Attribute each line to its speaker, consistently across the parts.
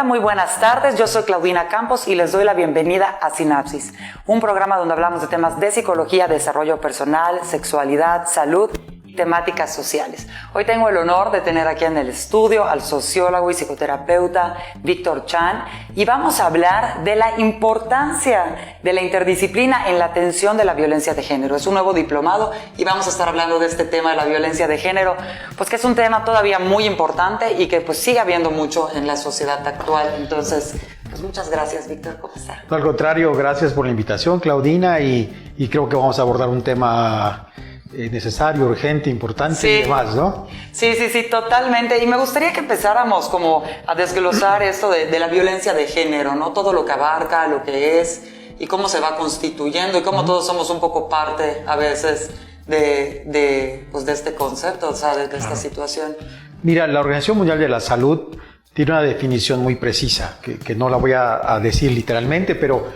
Speaker 1: Hola, muy buenas tardes. Yo soy Claudina Campos y les doy la bienvenida a Sinapsis, un programa donde hablamos de temas de psicología, desarrollo personal, sexualidad, salud y temáticas sociales. Hoy tengo el honor de tener aquí en el estudio al sociólogo y psicoterapeuta Víctor Chan y vamos a hablar de la importancia de la interdisciplina en la atención de la violencia de género. Es un nuevo diplomado y vamos a estar hablando de este tema de la violencia de género, pues que es un tema todavía muy importante y que pues sigue habiendo mucho en la sociedad actual. Entonces, pues muchas gracias, Víctor. ¿Cómo está?
Speaker 2: No, al contrario, gracias por la invitación, Claudina, y creo que vamos a abordar un tema necesario, urgente, importante y demás, ¿no?
Speaker 1: Sí, totalmente. Y me gustaría que empezáramos como a desglosar esto de la violencia de género, ¿no? Todo lo que abarca, lo que es y cómo se va constituyendo y cómo todos somos un poco parte a veces de este concepto, o sea, de esta situación.
Speaker 2: Mira, la Organización Mundial de la Salud tiene una definición muy precisa, que no la voy a decir literalmente, pero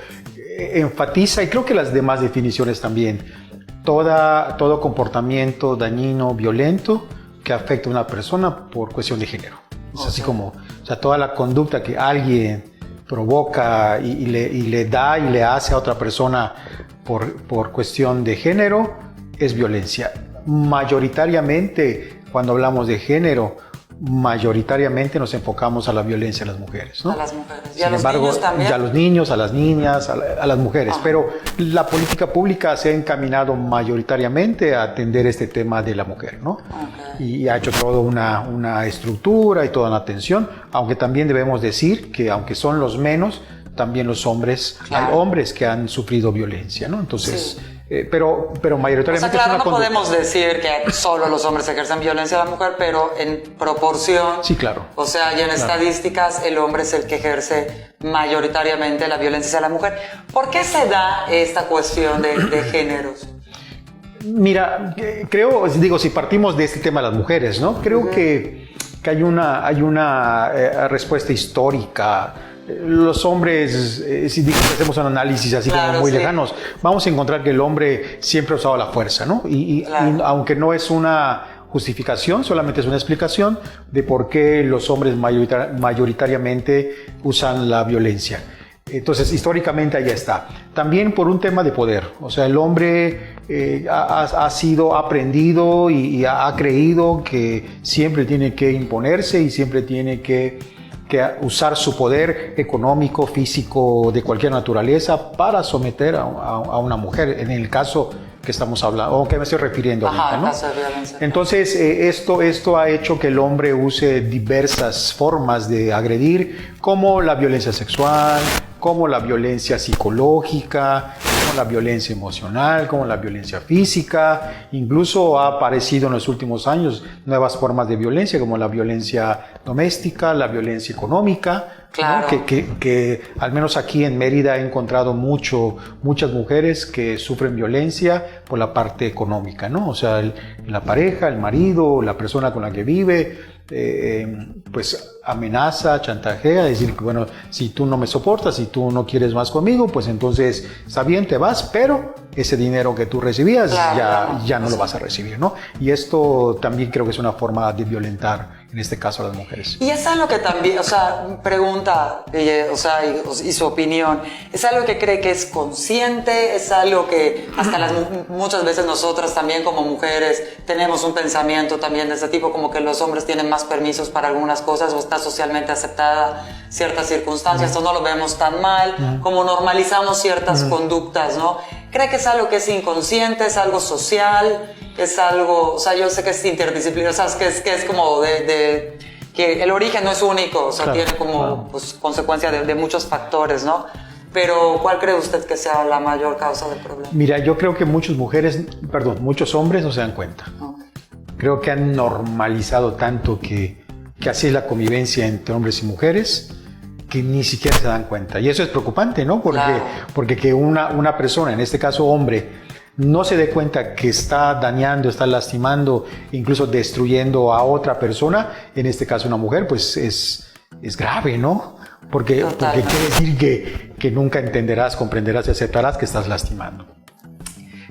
Speaker 2: enfatiza, y creo que las demás definiciones también, todo comportamiento dañino, violento, que afecta a una persona por cuestión de género. Es así como, o sea, toda la conducta que alguien provoca y le da y le hace a otra persona por cuestión de género, es violencia. Mayoritariamente, cuando hablamos de género, mayoritariamente nos enfocamos a la violencia a las mujeres, ¿no?
Speaker 1: A las mujeres. Y
Speaker 2: Sin embargo,
Speaker 1: niños también.
Speaker 2: a los niños, a las niñas, a las mujeres. Pero la política pública se ha encaminado mayoritariamente a atender este tema de la mujer, ¿no? Y ha hecho toda una estructura y toda una atención, aunque también debemos decir que aunque son los menos, también los hombres, hay hombres que han sufrido violencia, ¿no? Entonces, pero mayoritariamente...
Speaker 1: O sea, claro, no podemos decir que solo los hombres ejercen violencia a la mujer, pero en proporción...
Speaker 2: Sí, claro.
Speaker 1: O sea, y en estadísticas, el hombre es el que ejerce mayoritariamente la violencia hacia la mujer. ¿Por qué se da esta cuestión de géneros?
Speaker 2: Mira, creo, si partimos de este tema de las mujeres, ¿no? Creo que hay una respuesta histórica. Los hombres, si hacemos un análisis así como muy lejanos, vamos a encontrar que el hombre siempre ha usado la fuerza, ¿no? Y aunque no es una justificación, solamente es una explicación de por qué los hombres mayoritariamente usan la violencia. Entonces, históricamente ahí está. También por un tema de poder. O sea, el hombre ha aprendido y ha creído que siempre tiene que imponerse y siempre tiene que usar su poder económico, físico, de cualquier naturaleza para someter a una mujer, en el caso que estamos hablando, o que me estoy refiriendo ahorita, ¿no? Entonces, esto ha hecho que el hombre use diversas formas de agredir, como la violencia sexual, como la violencia psicológica, como la violencia emocional, como la violencia física. Incluso ha aparecido en los últimos años nuevas formas de violencia, como la violencia doméstica, la violencia económica.
Speaker 1: Claro.
Speaker 2: ¿No? Que al menos aquí en Mérida he encontrado muchas mujeres que sufren violencia por la parte económica, ¿no? O sea, la pareja, el marido, la persona con la que vive, pues amenaza, chantajea, decir que bueno, si tú no me soportas, si tú no quieres más conmigo, pues entonces está bien, te vas, pero ese dinero que tú recibías ya no lo vas a recibir, ¿no? Y esto también creo que es una forma de violentar, en este caso, a las mujeres.
Speaker 1: Y es algo que también, o sea, pregunta, y su opinión, ¿es algo que cree que es consciente? ¿Es algo que hasta muchas veces nosotras también como mujeres tenemos un pensamiento también de ese tipo, como que los hombres tienen más permisos para algunas cosas o está socialmente aceptada ciertas circunstancias, o no lo vemos tan mal, como normalizamos ciertas conductas, ¿no? ¿Cree que es algo que es inconsciente, es algo social, es algo, o sea, yo sé que es interdisciplinario, o sea, que es como que el origen no es único, o sea, tiene como pues, consecuencia de muchos factores, ¿no? Pero, ¿cuál cree usted que sea la mayor causa del problema?
Speaker 2: Mira, yo creo que muchos hombres no se dan cuenta. Creo que han normalizado tanto que así es la convivencia entre hombres y mujeres, que ni siquiera se dan cuenta. Y eso es preocupante, ¿no? Porque que una persona, en este caso hombre, no se dé cuenta que está dañando, está lastimando, incluso destruyendo a otra persona, en este caso una mujer, pues es grave, ¿no? Porque quiere decir que nunca entenderás, comprenderás y aceptarás que estás lastimando.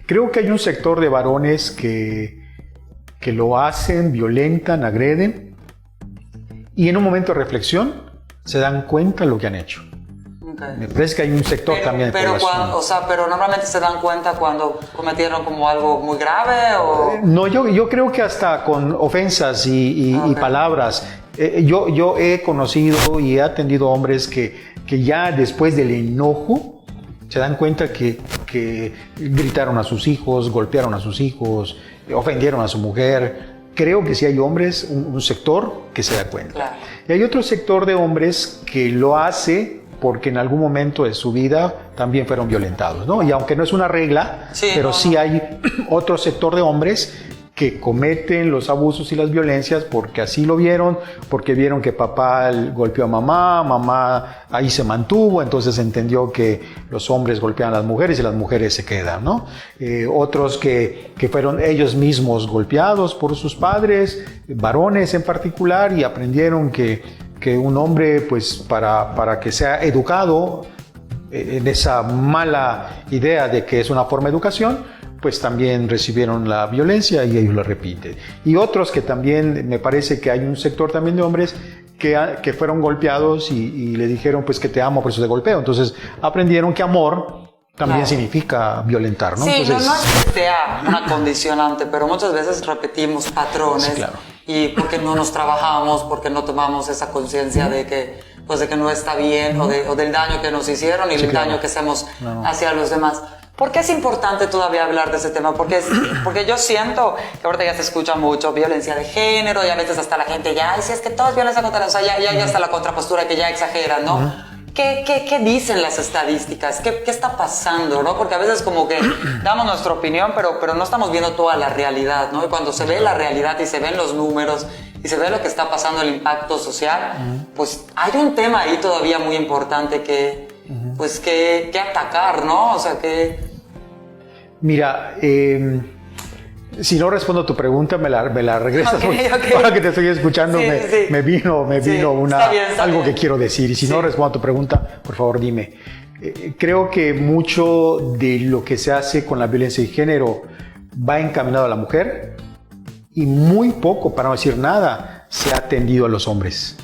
Speaker 2: Creo que hay un sector de varones que lo hacen, violentan, agreden, y en un momento de reflexión se dan cuenta de lo que han hecho.
Speaker 1: Okay.
Speaker 2: Me parece que hay un sector también de población.
Speaker 1: Pero normalmente se dan cuenta cuando cometieron como algo muy grave o...
Speaker 2: No, yo creo que hasta con ofensas y palabras. Yo he conocido y he atendido hombres que ya después del enojo se dan cuenta que gritaron a sus hijos, golpearon a sus hijos, ofendieron a su mujer. Creo que sí hay hombres, un sector que se da cuenta.
Speaker 1: Claro.
Speaker 2: Y hay otro sector de hombres que lo hace porque en algún momento de su vida también fueron violentados, ¿no? Y aunque no es una regla, pero sí hay otro sector de hombres que cometen los abusos y las violencias porque así lo vieron, porque vieron que papá golpeó a mamá ahí se mantuvo, entonces entendió que los hombres golpean a las mujeres y las mujeres se quedan, ¿no? Otros que fueron ellos mismos golpeados por sus padres, varones en particular, y aprendieron que un hombre, pues para que sea educado en esa mala idea de que es una forma de educación, pues también recibieron la violencia y ellos la repiten. Y otros que también, me parece que hay un sector también de hombres que fueron golpeados y le dijeron pues que te amo, por eso te golpeo. Entonces aprendieron que amor también significa violentar, ¿no?
Speaker 1: Sí,
Speaker 2: entonces,
Speaker 1: no es que sea una condicionante, pero muchas veces repetimos patrones.
Speaker 2: Sí, claro.
Speaker 1: Y porque no nos trabajamos, porque no tomamos esa conciencia de que no está bien o del daño que nos hicieron y el daño que hacemos hacia los demás. ¿Por qué es importante todavía hablar de ese tema? Porque yo siento que ahorita ya se escucha mucho violencia de género y a veces hasta la gente ya, si es que todo es violencia contra, o sea, ya está la contrapostura que ya exageran, ¿no? ¿Qué dicen las estadísticas? ¿Qué está pasando, no? Porque a veces como que damos nuestra opinión, pero no estamos viendo toda la realidad, ¿no? Y cuando se ve la realidad y se ven los números y se ve lo que está pasando, el impacto social, pues hay un tema ahí todavía muy importante que atacar, ¿no? O sea, que...
Speaker 2: Mira, si no respondo a tu pregunta, me la regresas.
Speaker 1: Okay.
Speaker 2: Ahora que te estoy escuchando,
Speaker 1: Sí.
Speaker 2: me vino
Speaker 1: Está bien.
Speaker 2: algo que quiero decir. Y si no respondo a tu pregunta, por favor, dime. Creo que mucho de lo que se hace con la violencia de género va encaminado a la mujer y muy poco, para no decir nada, se ha atendido a los hombres.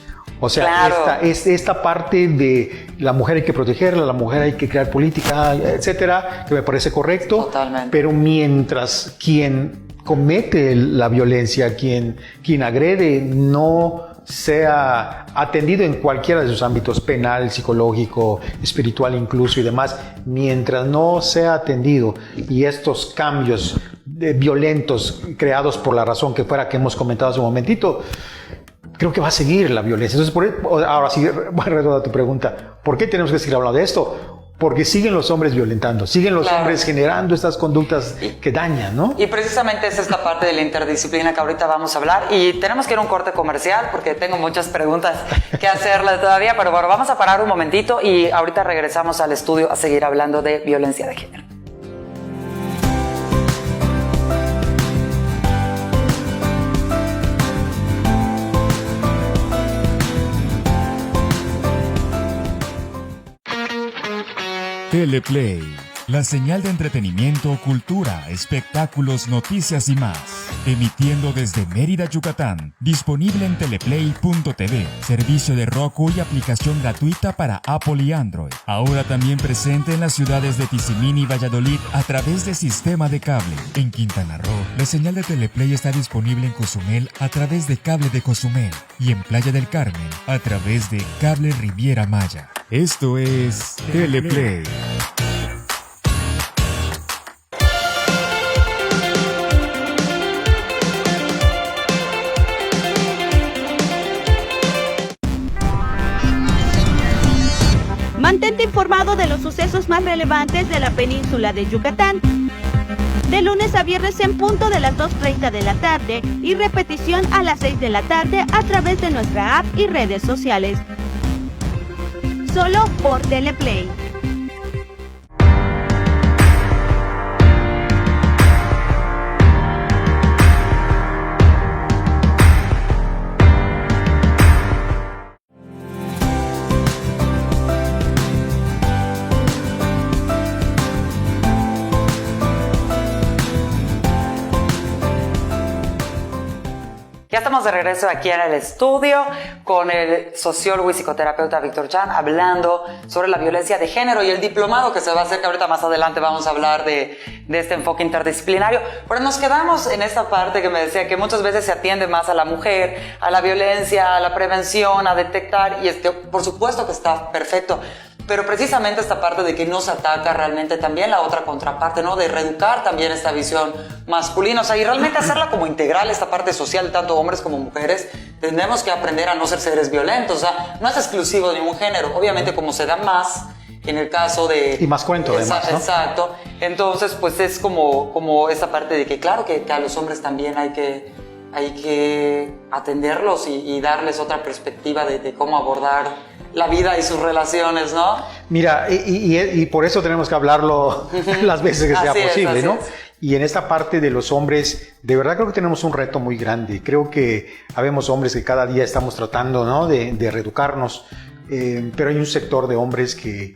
Speaker 2: O sea,
Speaker 1: claro.
Speaker 2: esta parte de la mujer hay que protegerla, la mujer hay que crear política, etcétera, que me parece correcto.
Speaker 1: Totalmente.
Speaker 2: Pero mientras quien comete la violencia, quien agrede, no sea atendido en cualquiera de sus ámbitos, penal, psicológico, espiritual incluso y demás, mientras no sea atendido y estos cambios violentos creados por la razón que fuera que hemos comentado hace un momentito, creo que va a seguir la violencia. Entonces, ahora sí, voy a retomar tu pregunta. ¿Por qué tenemos que seguir hablando de esto? Porque siguen los hombres violentando, siguen los hombres generando estas conductas que dañan, ¿no?
Speaker 1: Y precisamente es esta parte de la interdisciplina que ahorita vamos a hablar. Y tenemos que ir a un corte comercial porque tengo muchas preguntas que hacerle todavía. Pero bueno, vamos a parar un momentito y ahorita regresamos al estudio a seguir hablando de violencia de género.
Speaker 3: Teleplay, la señal de entretenimiento, cultura, espectáculos, noticias y más. Emitiendo desde Mérida, Yucatán. Disponible en teleplay.tv, servicio de Roku y aplicación gratuita para Apple y Android. Ahora también presente en las ciudades de Tizimín y Valladolid a través de sistema de cable. En Quintana Roo, la señal de Teleplay está disponible en Cozumel a través de cable de Cozumel y en Playa del Carmen a través de cable Riviera Maya. Esto es Teleplay.
Speaker 4: Mantente informado de los sucesos más relevantes de la península de Yucatán. De lunes a viernes en punto de las 2:30 de la tarde y repetición a las 6 de la tarde a través de nuestra app y redes sociales. Solo por Teleplay.
Speaker 1: Ya estamos de regreso aquí en el estudio con el sociólogo y psicoterapeuta Víctor Chan hablando sobre la violencia de género y el diplomado que se va a hacer, que ahorita más adelante vamos a hablar de este enfoque interdisciplinario. Pero nos quedamos en esta parte que me decía que muchas veces se atiende más a la mujer, a la violencia, a la prevención, a detectar, y por supuesto que está perfecto. Pero precisamente esta parte de que no se ataca realmente también la otra contraparte, ¿no? De reeducar también esta visión masculina, o sea, y realmente hacerla como integral, esta parte social, tanto hombres como mujeres. Tenemos que aprender a no ser seres violentos, o sea, no es exclusivo de ningún género, obviamente como se da más en el caso de...
Speaker 2: Y más cuento además, ¿no?
Speaker 1: Exacto, entonces pues es como esta parte de que claro que a los hombres también hay que atenderlos y darles otra perspectiva de cómo abordar la vida y sus relaciones, ¿no?
Speaker 2: Mira, y por eso tenemos que hablarlo las veces que sea posible, ¿no? Y en esta parte de los hombres, de verdad creo que tenemos un reto muy grande. Creo que habemos hombres que cada día estamos tratando, ¿no? de reeducarnos, pero hay un sector de hombres que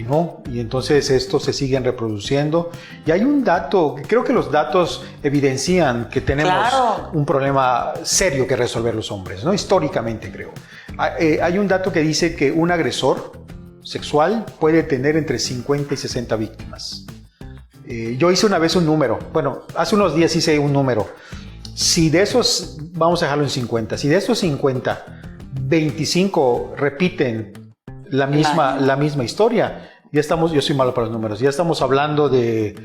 Speaker 2: no, y entonces estos se siguen reproduciendo. Y hay un dato, creo que los datos evidencian que tenemos un problema serio que resolver los hombres, ¿no? Históricamente creo. Hay un dato que dice que un agresor sexual puede tener entre 50 y 60 víctimas. Yo hice una vez un número, bueno, hace unos días hice un número. Si de esos, vamos a dejarlo en 50, si de esos 50, 25 repiten la misma historia, ya estamos, yo soy malo para los números, ya estamos hablando de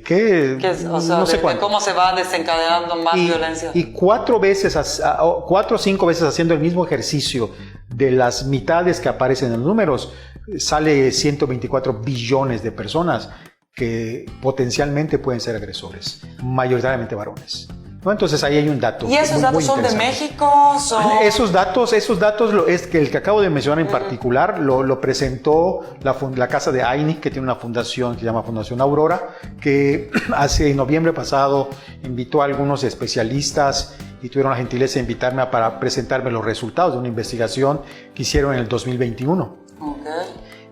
Speaker 2: qué,
Speaker 1: o sea, no sé cuánto. De cómo se va desencadenando más violencia.
Speaker 2: Y 4 o 5 veces haciendo el mismo ejercicio de las mitades que aparecen en los números, sale 124 billones de personas que potencialmente pueden ser agresores, mayoritariamente varones. ¿No? Entonces ahí hay un dato.
Speaker 1: ¿Y esos datos son de México?
Speaker 2: Esos datos es que el que acabo de mencionar en particular lo presentó la casa de AINI, que tiene una fundación que se llama Fundación Aurora, que hace en noviembre pasado invitó a algunos especialistas y tuvieron la gentileza de invitarme para presentarme los resultados de una investigación que hicieron en el 2021.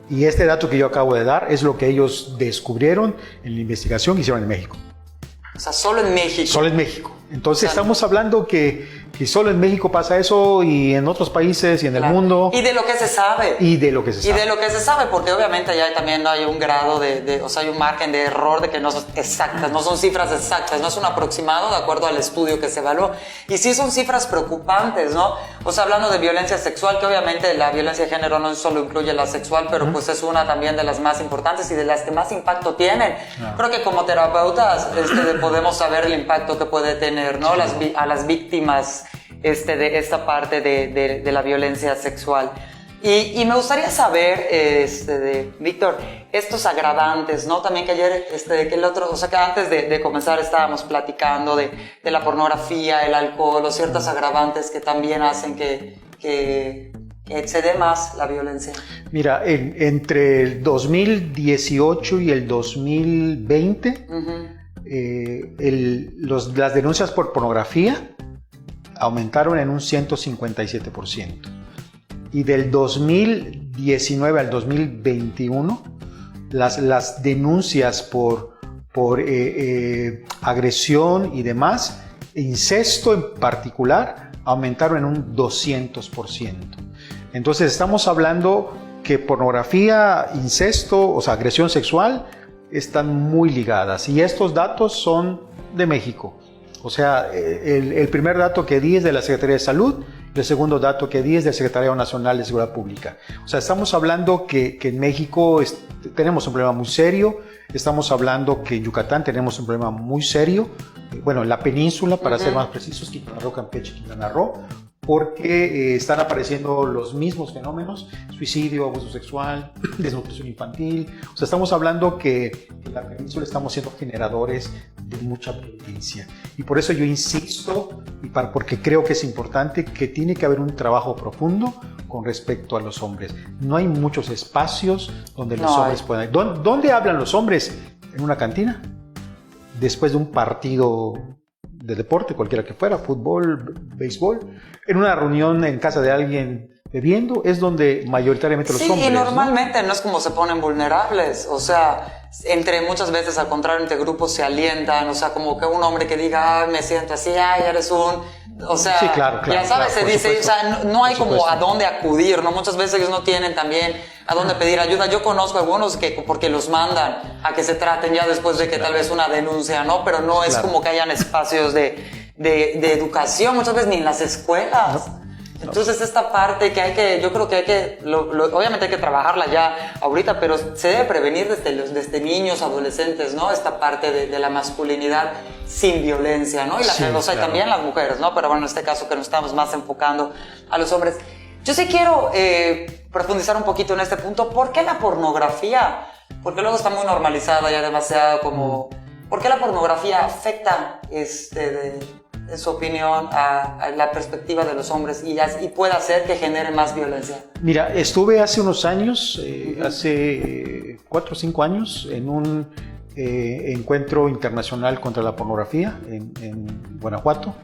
Speaker 2: Y este dato que yo acabo de dar es lo que ellos descubrieron en la investigación que hicieron en México.
Speaker 1: O sea, solo en México.
Speaker 2: Solo en México. Entonces estamos hablando que solo en México pasa eso y en otros países y en el mundo.
Speaker 1: Y de lo que se sabe.
Speaker 2: Y de lo que se sabe,
Speaker 1: porque obviamente ya también hay un grado o sea, hay un margen de error de que no son exactas, no son cifras exactas, no es un aproximado de acuerdo al estudio que se evaluó. Y sí son cifras preocupantes, ¿no? O sea, hablando de violencia sexual, que obviamente la violencia de género no solo incluye la sexual, pero pues es una también de las más importantes y de las que más impacto tienen. Creo que como terapeutas podemos saber el impacto que puede tener, ¿no? A las víctimas de esta parte de la violencia sexual. Y me gustaría saber, Víctor, estos agravantes, ¿no? También que ayer, que el otro, o sea, que antes de comenzar estábamos platicando de la pornografía, el alcohol, o ciertos agravantes que también hacen que se dé más la violencia.
Speaker 2: Mira, entre el 2018 y el 2020, las denuncias por pornografía aumentaron en un 157%. Y del 2019 al 2021, las denuncias por agresión y demás, incesto en particular, aumentaron en un 200%. Entonces estamos hablando que pornografía, incesto, o sea, agresión sexual, están muy ligadas. Y estos datos son de México. O sea, el primer dato que di es de la Secretaría de Salud, el segundo dato que di es del Secretariado Nacional de Seguridad Pública. O sea, estamos hablando que en México tenemos un problema muy serio, estamos hablando que en Yucatán tenemos un problema muy serio, bueno, en la península, para ser más precisos, Quintana Roo, Campeche, Quintana Roo, porque están apareciendo los mismos fenómenos: suicidio, abuso sexual, desnutrición infantil. O sea, estamos hablando que en la península estamos siendo generadores de mucha violencia. Y por eso yo insisto, porque creo que es importante, que tiene que haber un trabajo profundo con respecto a los hombres. No hay muchos espacios donde los hombres puedan... ¿Dónde hablan los hombres? ¿En una cantina? Después de un partido de deporte, cualquiera que fuera, fútbol, béisbol, en una reunión en casa de alguien bebiendo, es donde mayoritariamente los hombres... Sí,
Speaker 1: y normalmente no es como se ponen vulnerables, o sea, muchas veces al contrario, entre grupos se alientan, o sea, como que un hombre que diga, me siento así, eres un O sea,
Speaker 2: sí, claro,
Speaker 1: ya sabes,
Speaker 2: claro,
Speaker 1: se dice, o sea, no hay como a dónde acudir, ¿no? Muchas veces ellos no tienen también a dónde pedir ayuda. Yo conozco algunos que porque los mandan a que se traten ya después de que tal vez una denuncia, ¿no? Pero no es como que hayan espacios de educación, muchas veces ni en las escuelas. Entonces esta parte que yo creo que hay que, obviamente hay que trabajarla ya ahorita, pero se debe prevenir desde niños, adolescentes, ¿no? Esta parte de la masculinidad sin violencia, ¿no? Y y también las mujeres, ¿no? Pero bueno, en este caso que nos estamos más enfocando a los hombres. Yo sí quiero profundizar un poquito en este punto. ¿Por qué la pornografía? Porque luego está muy normalizada ya demasiado como... ¿Por qué la pornografía afecta en su opinión, a la perspectiva de los hombres y puede hacer que genere más violencia?
Speaker 2: Mira, estuve hace unos años, hace 4 o 5 años, en un encuentro internacional contra la pornografía en Guanajuato.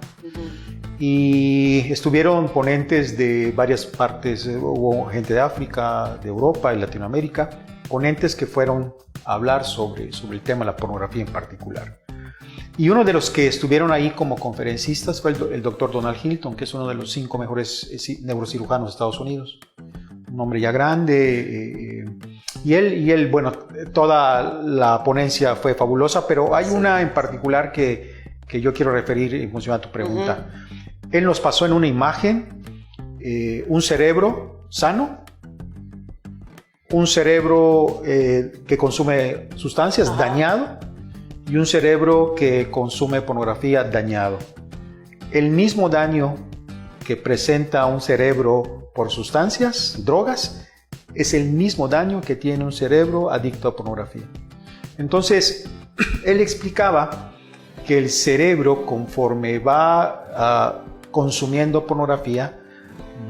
Speaker 2: Y estuvieron ponentes de varias partes, hubo gente de África, de Europa y Latinoamérica, ponentes que fueron a hablar sobre el tema de la pornografía en particular. Y uno de los que estuvieron ahí como conferencistas fue el doctor Donald Hilton, que es uno de los 5 mejores neurocirujanos de Estados Unidos. Un hombre ya grande. Y él, bueno, toda la ponencia fue fabulosa, pero hay una en particular que yo quiero referir en función a tu pregunta. Él nos pasó en una imagen un cerebro sano, un cerebro que consume sustancias dañado, y un cerebro que consume pornografía dañado. El mismo daño que presenta un cerebro por sustancias, drogas, es el mismo daño que tiene un cerebro adicto a pornografía. Entonces, él explicaba que el cerebro, conforme va consumiendo pornografía,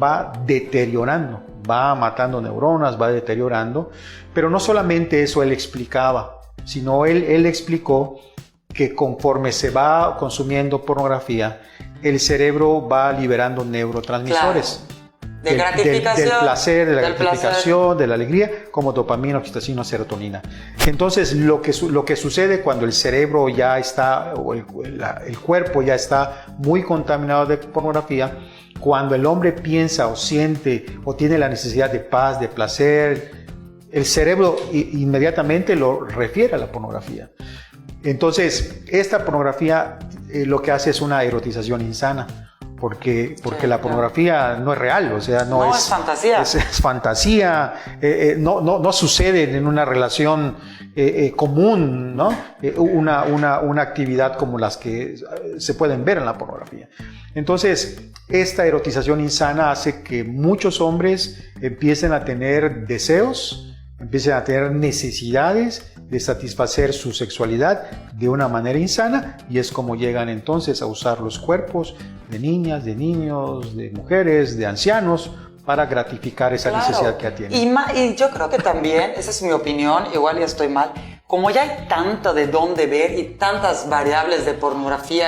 Speaker 2: va deteriorando, va matando neuronas, va deteriorando, pero no solamente eso él explicaba, sino él explicó que conforme se va consumiendo pornografía, el cerebro va liberando neurotransmisores.
Speaker 1: Claro. De gratificación.
Speaker 2: Del placer, de la gratificación, de la alegría, como dopamina, oxitocina, serotonina. Entonces, lo que sucede cuando el cerebro ya está, o el cuerpo ya está muy contaminado de pornografía, cuando el hombre piensa o siente o tiene la necesidad de paz, de placer, el cerebro inmediatamente lo refiere a la pornografía. Entonces, esta pornografía lo que hace es una erotización insana, porque la pornografía no es real, o sea, no es
Speaker 1: fantasía.
Speaker 2: Es fantasía, no sucede en una relación común, ¿no? Una actividad como las que se pueden ver en la pornografía. Entonces, esta erotización insana hace que muchos hombres empiecen a tener deseos, empiecen a tener necesidades de satisfacer su sexualidad de una manera insana, y es como llegan entonces a usar los cuerpos de niñas, de niños, de mujeres, de ancianos, para gratificar esa necesidad que tienen.
Speaker 1: Y yo creo que también, esa es mi opinión, igual ya estoy mal, como ya hay tanto de dónde ver y tantas variables de pornografía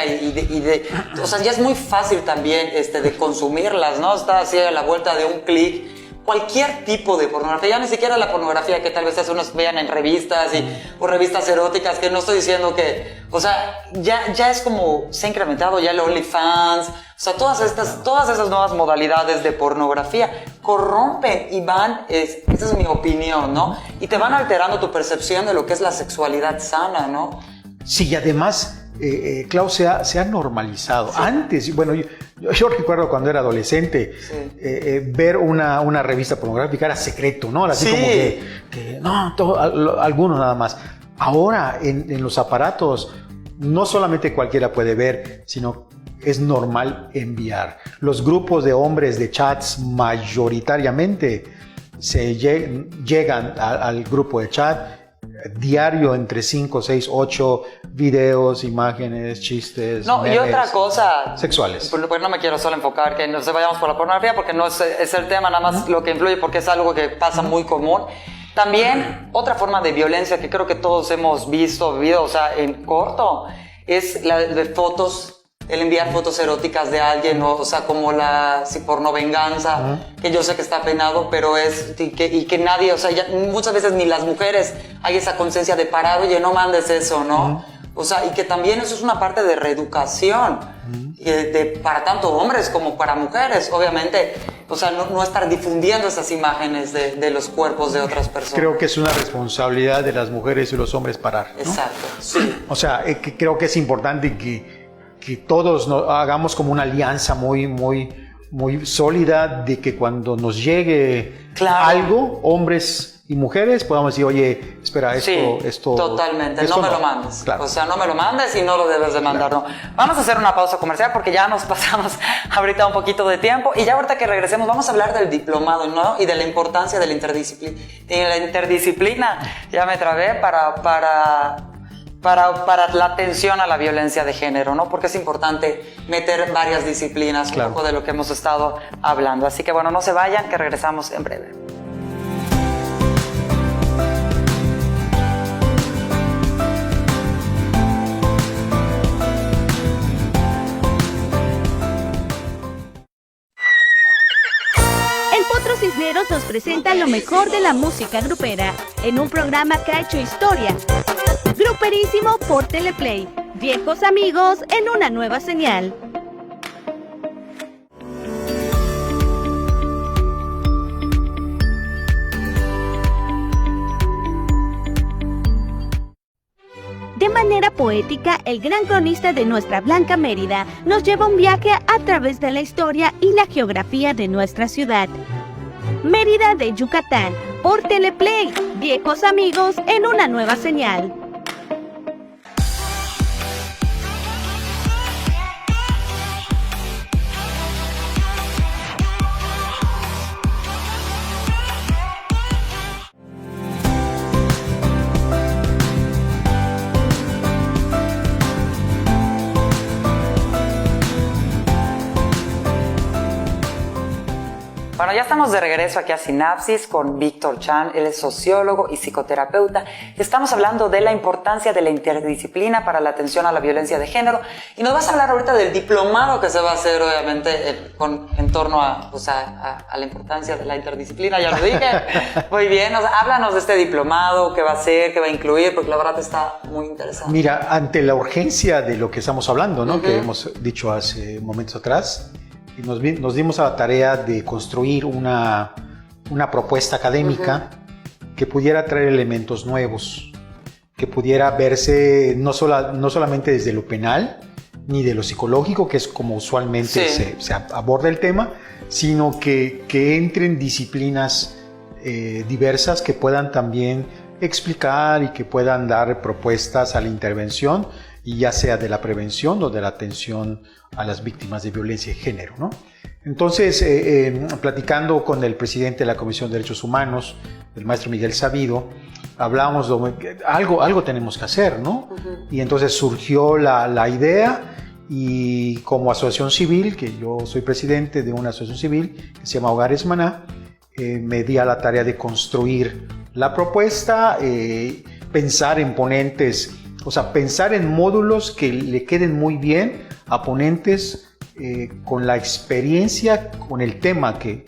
Speaker 1: o sea, ya es muy fácil también de consumirlas, ¿no? Está así a la vuelta de un clic. Cualquier tipo de pornografía, ya ni siquiera la pornografía que tal vez unos vean en revistas o revistas eróticas, que no estoy diciendo que, o sea, ya es como se ha incrementado ya el OnlyFans, o sea, todas esas nuevas modalidades de pornografía corrompen y esa es mi opinión, ¿no? Y te van alterando tu percepción de lo que es la sexualidad sana, ¿no?
Speaker 2: Sí, y además, Klaus, se ha normalizado. Sí. Antes, bueno, yo recuerdo cuando era adolescente, ver una revista pornográfica era secreto, ¿no? Así como que no, algunos nada más. Ahora, en los aparatos, no solamente cualquiera puede ver, sino es normal enviar. Los grupos de hombres de chats mayoritariamente llegan al grupo de chat diario, entre 5, 6, 8 videos, imágenes, chistes, memes,
Speaker 1: y otra cosa
Speaker 2: sexuales.
Speaker 1: Pues no me quiero solo enfocar que no se vayamos por la pornografía, porque no es el tema nada más lo que influye, porque es algo que pasa muy común. También otra forma de violencia que creo que todos hemos vivido, o sea, en corto, es la de fotos, el enviar fotos eróticas de alguien, o sea, como porno venganza, que yo sé que está penado, pero y que nadie, o sea, muchas veces ni las mujeres hay esa conciencia de parar, oye, no mandes eso, ¿no? O sea, y que también eso es una parte de reeducación. para tanto hombres como para mujeres, obviamente, o sea, no estar difundiendo esas imágenes de los cuerpos de otras personas.
Speaker 2: Creo que es una responsabilidad de las mujeres y los hombres parar, ¿no?
Speaker 1: Exacto, sí.
Speaker 2: O sea, creo que es importante que todos hagamos como una alianza muy sólida de que cuando nos llegue algo, hombres y mujeres, podamos decir, oye, espera, esto...
Speaker 1: Totalmente,
Speaker 2: esto
Speaker 1: no me lo mandes.
Speaker 2: Claro.
Speaker 1: O sea, no me lo mandes y no lo debes de mandar, no. Vamos a hacer una pausa comercial porque ya nos pasamos ahorita un poquito de tiempo y ya ahorita que regresemos vamos a hablar del diplomado, ¿no? Y de la importancia de la interdisciplina. Ya me trabé para la atención a la violencia de género, ¿no? Porque es importante meter varias disciplinas, claro, un poco de lo que hemos estado hablando. Así que bueno, no se vayan, que regresamos en breve.
Speaker 4: El Potro Cisneros nos presenta lo mejor de la música grupera en un programa que ha hecho historia. Gruperísimo por Teleplay. Viejos amigos en una nueva señal. De manera poética, el gran cronista de nuestra Blanca Mérida nos lleva un viaje a través de la historia y la geografía de nuestra ciudad. Mérida de Yucatán, por Teleplay, viejos amigos en una nueva señal.
Speaker 1: Bueno, ya estamos de regreso aquí a Sinapsis con Víctor Chan, él es sociólogo y psicoterapeuta. Estamos hablando de la importancia de la interdisciplina para la atención a la violencia de género y nos vas a hablar ahorita del diplomado que se va a hacer, obviamente, en torno a la importancia de la interdisciplina, ya lo dije. Muy bien, háblanos de este diplomado, qué va a ser, qué va a incluir, porque la verdad está muy interesante.
Speaker 2: Mira, ante la urgencia de lo que estamos hablando, ¿no? Que hemos dicho hace momentos atrás, y nos dimos a la tarea de construir una propuesta académica que pudiera traer elementos nuevos, que pudiera verse no solamente desde lo penal ni de lo psicológico, que es como usualmente se aborda el tema, sino que entren disciplinas diversas que puedan también explicar y que puedan dar propuestas a la intervención, y ya sea de la prevención o de la atención a las víctimas de violencia de género, ¿no? Entonces, platicando con el presidente de la Comisión de Derechos Humanos, el maestro Miguel Sabido, hablábamos de algo tenemos que hacer, ¿no? Y entonces surgió la idea, y como asociación civil, que yo soy presidente de una asociación civil que se llama Hogares Maná, me di a la tarea de construir la propuesta, pensar en ponentes, o sea, pensar en módulos que le queden muy bien a ponentes con la experiencia, con el tema que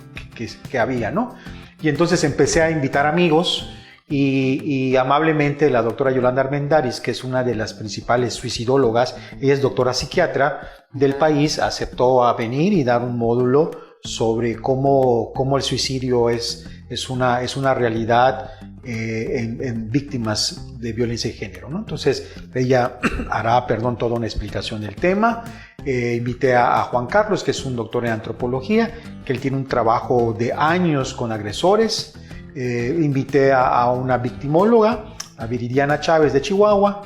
Speaker 2: había, ¿no? Y entonces empecé a invitar amigos y amablemente la doctora Yolanda Armendáriz, que es una de las principales suicidólogas, ella es doctora psiquiatra del país, aceptó a venir y dar un módulo sobre cómo el suicidio es una realidad en víctimas de violencia de género, ¿no? Entonces ella hará, toda una explicación del tema. Invité a Juan Carlos, que es un doctor en antropología, que él tiene un trabajo de años con agresores. Invité a una victimóloga, a Viridiana Chávez de Chihuahua,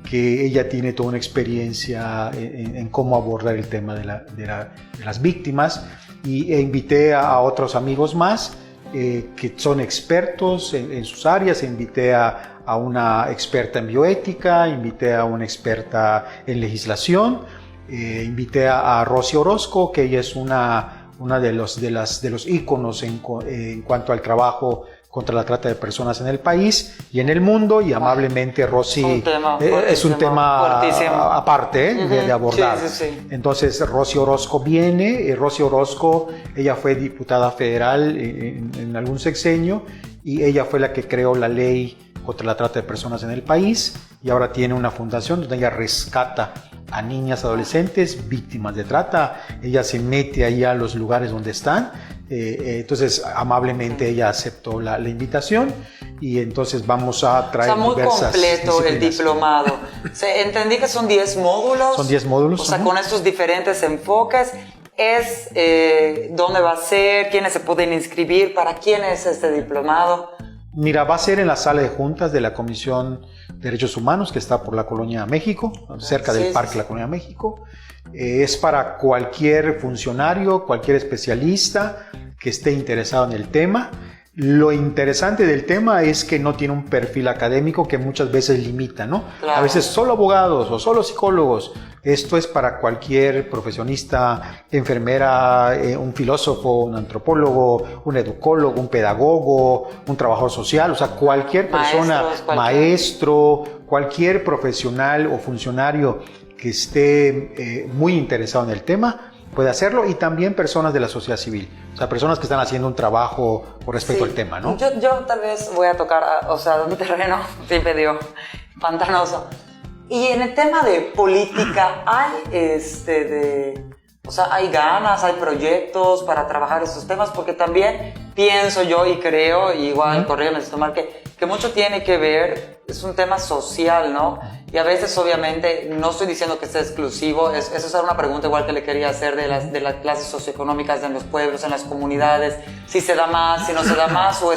Speaker 2: que ella tiene toda una experiencia en cómo abordar el tema de las víctimas, e invité a otros amigos más que son expertos en sus áreas. Invité a una experta en bioética, invité a una experta en legislación, invité a Rosy Orozco, que ella es una de los íconos en cuanto al trabajo contra la trata de personas en el país y en el mundo, y amablemente Rosy es un tema aparte de abordar. Sí. Entonces Rosy Orozco viene. Rosy Orozco, ella fue diputada federal en algún sexenio, y ella fue la que creó la ley contra la trata de personas en el país, y ahora tiene una fundación donde ella rescata a niñas, adolescentes víctimas de trata. Ella se mete ahí a los lugares donde están. Entonces, amablemente ella aceptó la invitación y entonces vamos a traer
Speaker 1: muy
Speaker 2: diversas
Speaker 1: completo el diplomado. Entendí que son 10 módulos.
Speaker 2: Son 10 módulos.
Speaker 1: O sea, con estos diferentes enfoques. ¿Dónde va a ser? ¿Quiénes se pueden inscribir? ¿Para quién es este diplomado?
Speaker 2: Mira, va a ser en la sala de juntas de la Comisión de Derechos Humanos, que está por la Colonia México, cerca del Parque La Colonia México. Es para cualquier funcionario, cualquier especialista que esté interesado en el tema. Lo interesante del tema es que no tiene un perfil académico que muchas veces limita, ¿no?
Speaker 1: Claro.
Speaker 2: A veces solo abogados o solo psicólogos. Esto es para cualquier profesionista, enfermera, un filósofo, un antropólogo, un educólogo, un pedagogo, un trabajador social, o sea, cualquier persona, maestro, cualquier profesional o funcionario que esté muy interesado en el tema puede hacerlo, y también personas de la sociedad civil, o sea, personas que están haciendo un trabajo con respecto al tema, ¿no?
Speaker 1: Yo tal vez voy a tocar, un terreno medio pantanoso. Y en el tema de política, hay ganas, hay proyectos para trabajar esos temas, porque también pienso yo y creo, igual, corrígeme si estoy mal, que mucho tiene que ver, es un tema social, ¿no? Y a veces, obviamente, no estoy diciendo que sea exclusivo, eso es una pregunta igual que le quería hacer de las clases socioeconómicas en los pueblos, en las comunidades, si se da más, si no se da más, o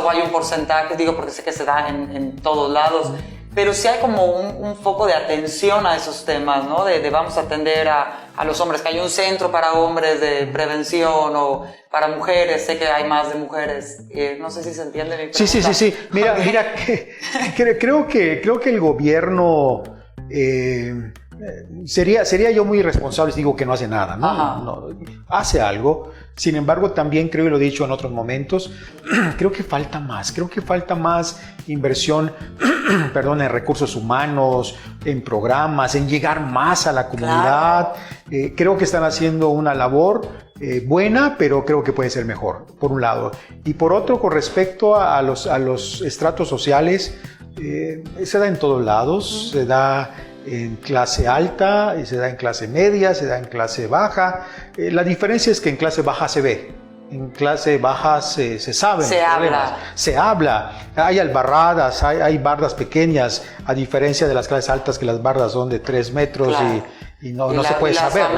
Speaker 1: hay un porcentaje, digo porque sé que se da en todos lados, pero sí hay como un foco de atención a esos temas, ¿no? De vamos a atender a los hombres, que hay un centro para hombres de prevención, o para mujeres, sé que hay más de mujeres. No sé si se entiende mi pregunta.
Speaker 2: Sí. Mira, creo que el gobierno sería yo muy irresponsable si digo que no hace nada, ¿no? No, hace algo. Sin embargo, también creo, y lo he dicho en otros momentos, creo que falta más inversión, en recursos humanos, en programas, en llegar más a la comunidad. Claro. Creo que están haciendo una labor buena, pero creo que puede ser mejor, por un lado. Y por otro, con respecto a los estratos sociales, se da en todos lados, se da en clase alta, y se da en clase media, se da en clase baja. La diferencia es que en clase baja se ve, en clase baja se saben. Se habla. Hay albarradas, hay bardas pequeñas, a diferencia de las clases altas, que las bardas son de 3 metros. Claro. Y no se puede saber,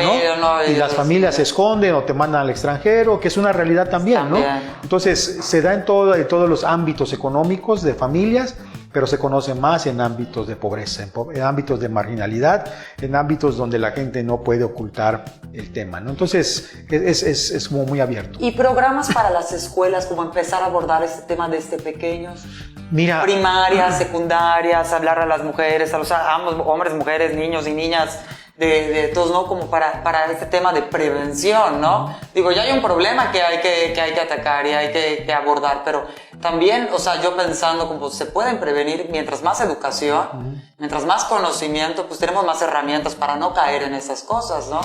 Speaker 2: ¿no? Y las familias se esconden o te mandan al extranjero, que es una realidad también, ¿no? Entonces, se da en todos los ámbitos económicos de familias, pero se conoce más en ámbitos de pobreza, en ámbitos de marginalidad, en ámbitos donde la gente no puede ocultar el tema, ¿no? Entonces, es como muy abierto.
Speaker 1: ¿Y programas para las escuelas, como empezar a abordar este tema desde pequeños?
Speaker 2: Mira,
Speaker 1: primarias, secundarias, hablar a las mujeres, a ambos, hombres, mujeres, niños y niñas, de todos, ¿no? Como para este tema de prevención, ¿no? Digo, ya hay un problema que hay que atacar y hay que abordar, pero también, yo pensando como se pueden prevenir, mientras más educación, mientras más conocimiento, pues tenemos más herramientas para no caer en esas cosas, ¿no?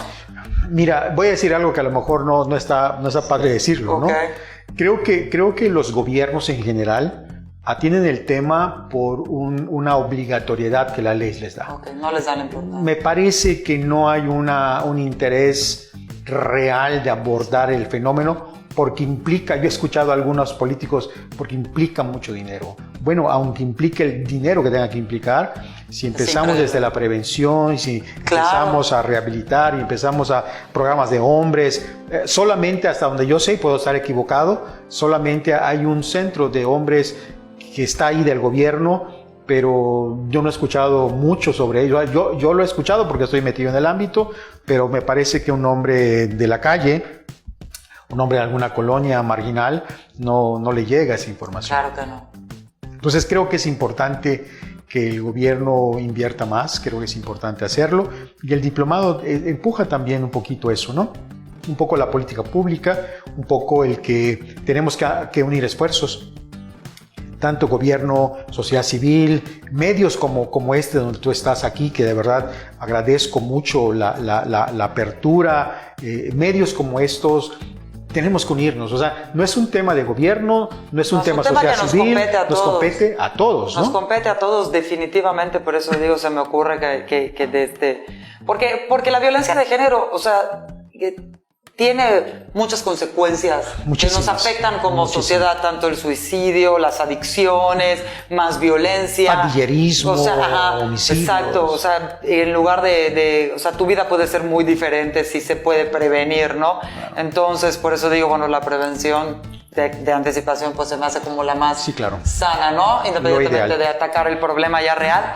Speaker 2: Mira, voy a decir algo que a lo mejor no está padre decirlo, ¿no? Creo que los gobiernos en general atienden el tema por una obligatoriedad que la ley les da.
Speaker 1: No les dan importancia.
Speaker 2: Me parece que no hay un interés real de abordar el fenómeno, porque implica, yo he escuchado a algunos políticos, porque implica mucho dinero. Bueno, aunque implique el dinero que tenga que implicar, si empezamos desde la prevención, si empezamos a rehabilitar y empezamos a programas de hombres, solamente hasta donde yo sé, puedo estar equivocado, solamente hay un centro de hombres que está ahí del gobierno, pero yo no he escuchado mucho sobre ello. Yo lo he escuchado porque estoy metido en el ámbito, pero me parece que un hombre de la calle, un hombre de alguna colonia marginal, no le llega esa información.
Speaker 1: Claro que no.
Speaker 2: Entonces creo que es importante que el gobierno invierta más, creo que es importante hacerlo, y el diplomado empuja también un poquito eso, ¿no? Un poco la política pública, un poco el que tenemos que unir esfuerzos, tanto gobierno, sociedad civil, medios como este donde tú estás aquí, que de verdad agradezco mucho la apertura, medios como estos, tenemos que unirnos. O sea, no es un tema de gobierno, no es un tema social civil, nos compete a todos, ¿no?
Speaker 1: Nos compete a todos definitivamente, por eso digo, se me ocurre que desde... Porque la violencia de género, o sea, tiene muchas consecuencias que nos afectan como sociedad, tanto el suicidio, las adicciones, más violencia.
Speaker 2: Pandillerismo, homicidios.
Speaker 1: Exacto, o sea, en lugar o sea, tu vida puede ser muy diferente si se puede prevenir, ¿no? Claro. Entonces, por eso digo, bueno, la prevención de anticipación pues se me hace como la más sana, ¿no? Independientemente de atacar el problema ya real.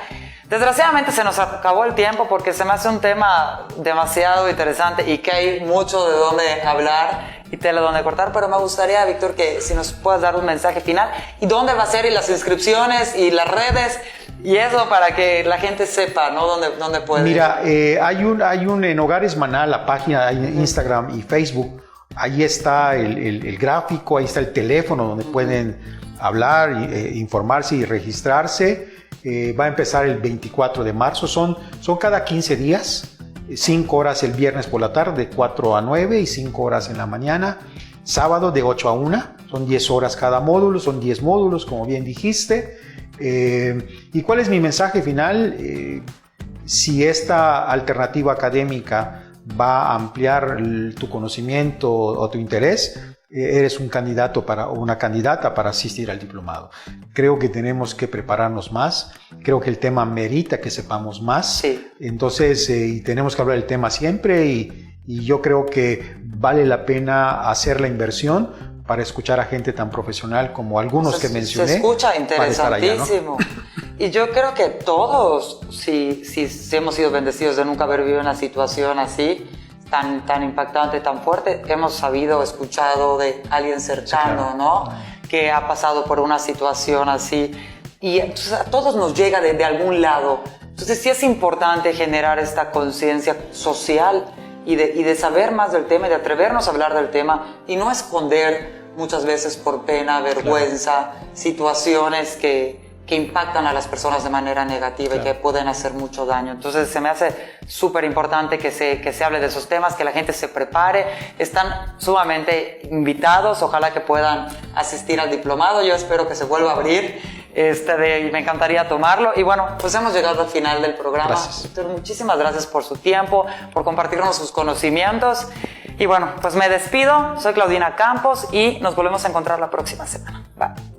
Speaker 1: Desgraciadamente se nos acabó el tiempo porque se me hace un tema demasiado interesante y que hay mucho de dónde hablar y tela donde cortar, pero me gustaría, Víctor, que si nos puedas dar un mensaje final y dónde va a ser y las inscripciones y las redes y eso para que la gente sepa, ¿no? Dónde puede.
Speaker 2: Mira, hay un en Hogares Maná, la página Instagram y Facebook, ahí está el gráfico, ahí está el teléfono donde pueden hablar, informarse y registrarse. Va a empezar el 24 de marzo, son cada 15 días, 5 horas el viernes por la tarde, de 4 a 9 y 5 horas en la mañana, sábado de 8 a 1, son 10 horas cada módulo, son 10 módulos, como bien dijiste. ¿Y cuál es mi mensaje final? Si esta alternativa académica va a ampliar tu conocimiento o tu interés, eres un candidato o una candidata para asistir al diplomado. Creo que tenemos que prepararnos más, creo que el tema merita que sepamos más,
Speaker 1: sí.
Speaker 2: Entonces tenemos que hablar del tema siempre y yo creo que vale la pena hacer la inversión para escuchar a gente tan profesional como algunos que mencioné.
Speaker 1: Se escucha interesantísimo. Allá, ¿no? Y yo creo que todos, si hemos sido bendecidos de nunca haber vivido una situación así, tan impactante, tan fuerte, hemos sabido, escuchado de alguien cercano, ¿no? Que ha pasado por una situación así. Y entonces a todos nos llega de algún lado. Entonces sí es importante generar esta conciencia social y de saber más del tema y de atrevernos a hablar del tema y no esconder muchas veces por pena, vergüenza, situaciones que impactan a las personas de manera negativa y que pueden hacer mucho daño. Entonces se me hace súper importante que se hable de esos temas, que la gente se prepare. Están sumamente invitados, ojalá que puedan asistir al diplomado. Yo espero que se vuelva a abrir y me encantaría tomarlo. Y bueno, pues hemos llegado al final del programa.
Speaker 2: Gracias.
Speaker 1: Víctor, muchísimas gracias por su tiempo, por compartirnos sus conocimientos. Y bueno, pues me despido. Soy Claudina Campos y nos volvemos a encontrar la próxima semana. Bye.